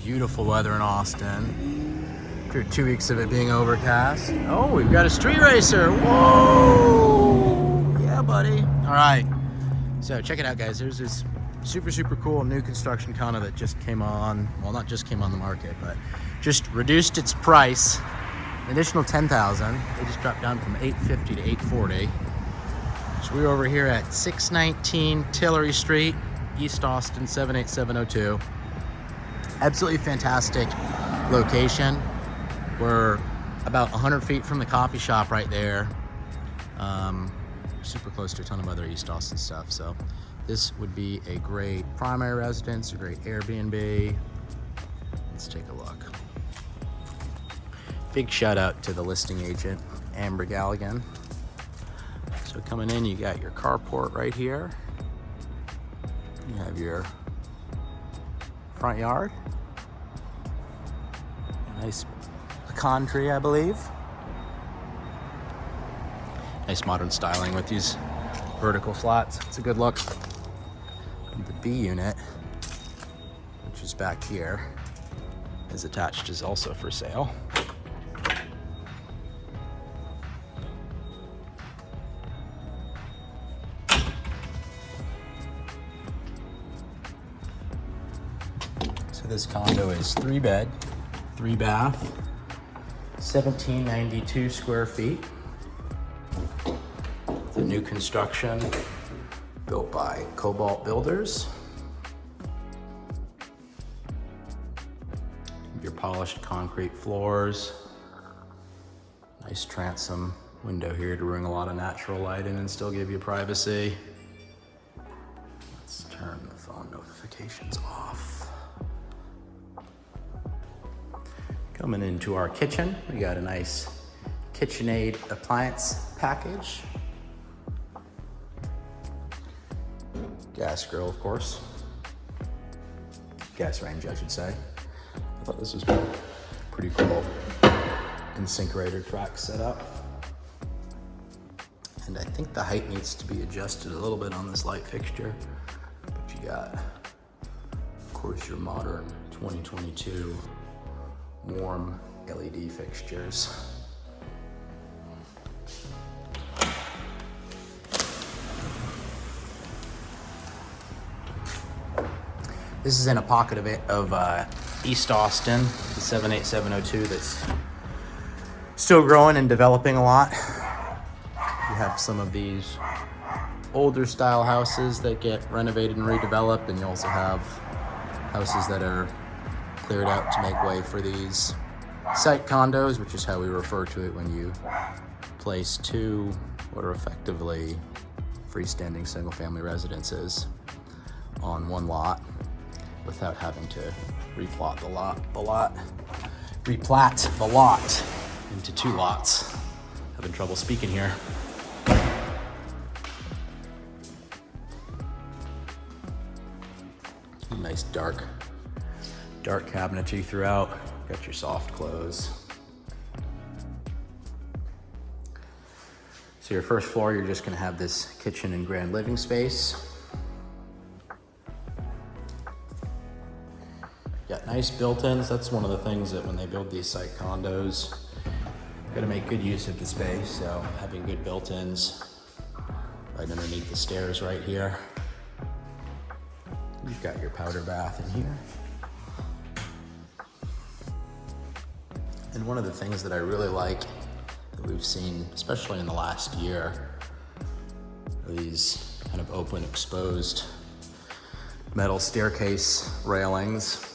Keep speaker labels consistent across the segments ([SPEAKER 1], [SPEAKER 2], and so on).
[SPEAKER 1] Beautiful weather in Austin. After 2 weeks of it being overcast. Oh, we've got a street racer. Whoa! Yeah, buddy. All right. So check it out, guys. There's this super cool new construction condo that just came on. Well, not just came on the market, but just reduced its price. An additional $10,000. They just dropped down from $850 to $840. So we're over here at 619 Tillery Street, East Austin, 78702. Absolutely fantastic location. We're about 100 feet from the coffee shop right there. Super close to a ton of other East Austin stuff. So this would be a great primary residence, a great Airbnb. Let's take a look. Big shout out to the listing agent, Amber Galligan. So coming in, you got your carport right here. You have your front yard. A nice pecan tree, I believe. Nice modern styling with these vertical slats. It's a good look. And the B unit, which is back here, is attached, is also for sale. So this condo is 3-bed, 3-bath, 1792 square feet. The new construction built by Cobalt Builders. Your polished concrete floors. Nice transom window here to bring a lot of natural light in and still give you privacy. Let's turn the phone notifications off. Coming into our kitchen, we got a nice KitchenAid appliance package. Gas grill, of course. Gas range, I should say. I thought this was pretty cool. Incinerator track setup. And I think the height needs to be adjusted a little bit on this light fixture. But you got, of course, your modern 2022 warm LED fixtures. This is in a pocket of East Austin, the 78702, that's still growing and developing a lot. You have some of these older style houses that get renovated and redeveloped, and you also have houses that are cleared out to make way for these site condos, which is how we refer to it when you place two what are effectively freestanding single family residences on one lot, without having to replat the lot into two lots. Having trouble speaking here. Nice dark cabinetry throughout. Got your soft close. So your first floor, you're just gonna have this kitchen and grand living space. Got nice built-ins. That's one of the things that when they build these site condos, you gotta make good use of the space. So having good built-ins right underneath the stairs right here. You've got your powder bath in here. And one of the things that I really like that we've seen, especially in the last year, are these kind of open, exposed metal staircase railings.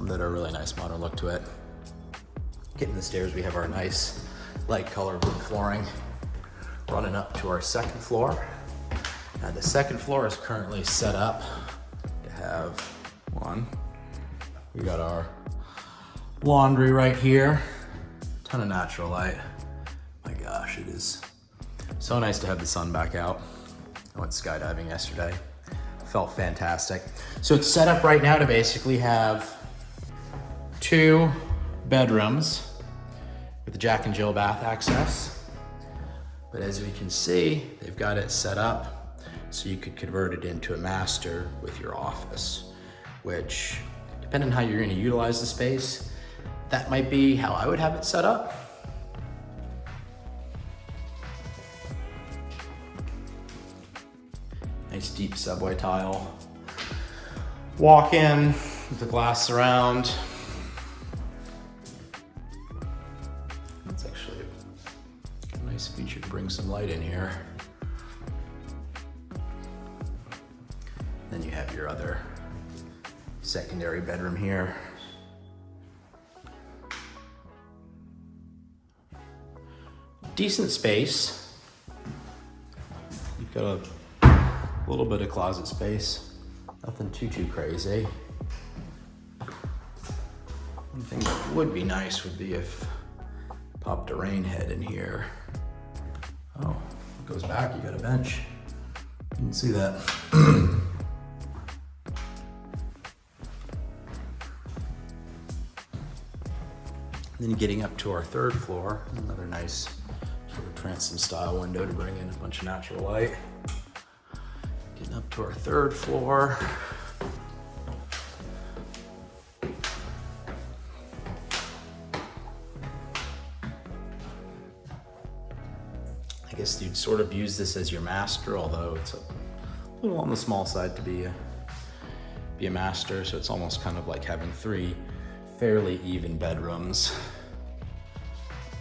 [SPEAKER 1] That are a really nice modern look to it. Getting the stairs, we have our nice light color blue flooring running up to our second floor. Now the second floor is currently set up to have we got our laundry right here. Ton of natural light. My gosh, it is so nice to have the sun back out. I went skydiving yesterday. Felt fantastic. So it's set up right now to basically have 2 bedrooms with the Jack and Jill bath access. But as we can see, they've got it set up so you could convert it into a master with your office, which depending on how you're gonna utilize the space, that might be how I would have it set up. Nice deep subway tile. Walk in with the glass surround. It's actually a nice feature to bring some light in here. Then you have your other secondary bedroom here. Decent space. You've got a little bit of closet space. Nothing too crazy. One thing that would be nice would be if popped a rain head in here. Oh, it goes back, you got a bench. You can see that. Then getting up to our third floor, another nice sort of transom style window to bring in a bunch of natural light. Getting up to our third floor. I guess you'd sort of use this as your master, although it's a little on the small side to be a master, so it's almost kind of like having 3 fairly even bedrooms.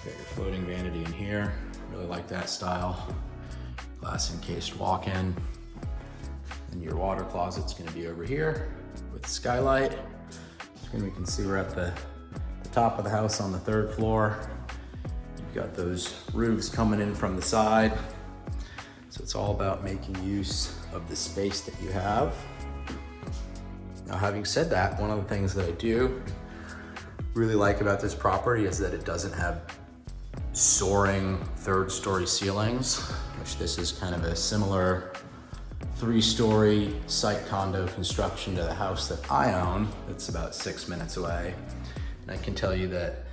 [SPEAKER 1] Got your floating vanity in here. Really like that style. Glass encased walk-in. And your water closet's gonna be over here with skylight. So we can see we're at the top of the house on the 3rd floor. You've got those roofs coming in from the side. So it's all about making use of the space that you have. Now, having said that, one of the things that I do really like about this property is that it doesn't have soaring 3rd-story ceilings, which this is kind of a similar 3-story site condo construction to the house that I own. It's about 6 minutes away. And I can tell you that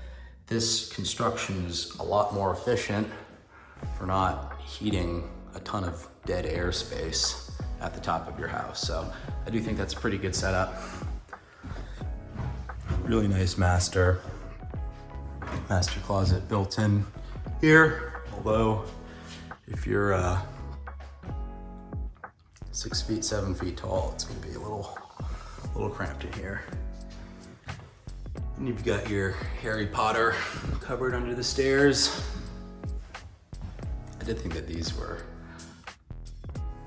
[SPEAKER 1] this construction is a lot more efficient for not heating a ton of dead air space at the top of your house. So I do think that's a pretty good setup. Really nice master closet built in here. Although if you're 6 feet, 7 feet tall, it's gonna be a little cramped in here. And you've got your Harry Potter cupboard under the stairs. I did think that these were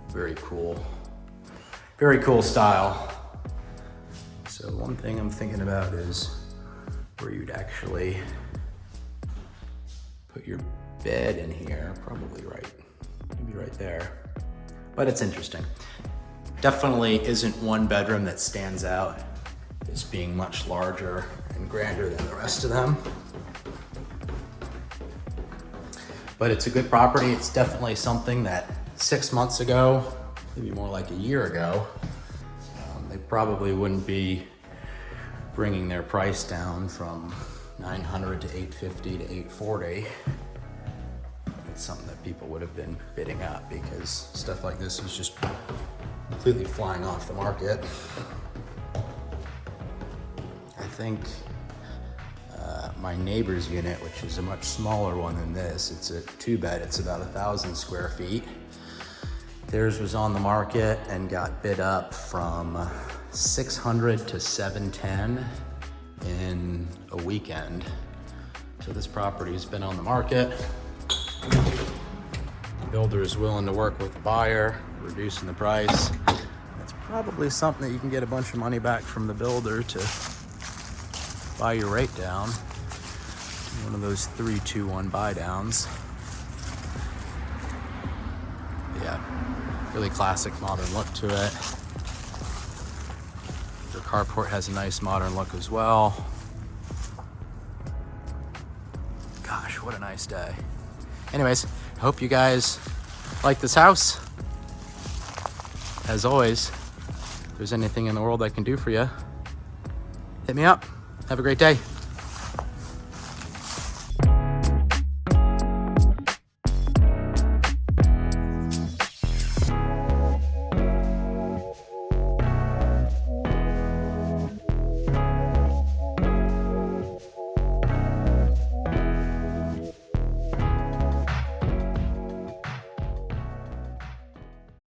[SPEAKER 1] very cool style. So one thing I'm thinking about is where you'd actually put your bed in here, probably maybe right there. But it's interesting. Definitely isn't one bedroom that stands out as being much larger and grander than the rest of them. But it's a good property. It's definitely something that 6 months ago, maybe more like a year ago, they probably wouldn't be bringing their price down from $900 to $850 to $840. It's something that people would have been bidding up because stuff like this was just completely flying off the market. I think my neighbor's unit, which is a much smaller one than this, it's a 2-bed, it's about 1,000 square feet. Theirs was on the market and got bid up from $600 to $710 in a weekend. So this property's been on the market. The builder is willing to work with the buyer, reducing the price. It's probably something that you can get a bunch of money back from the builder to buy your rate down. One of those 3-2-1 buy downs. Yeah, really classic modern look to it. The carport has a nice modern look as well. Gosh, what a nice day. Anyways, I hope you guys like this house. As always, if there's anything in the world I can do for you, hit me up. Have a great day.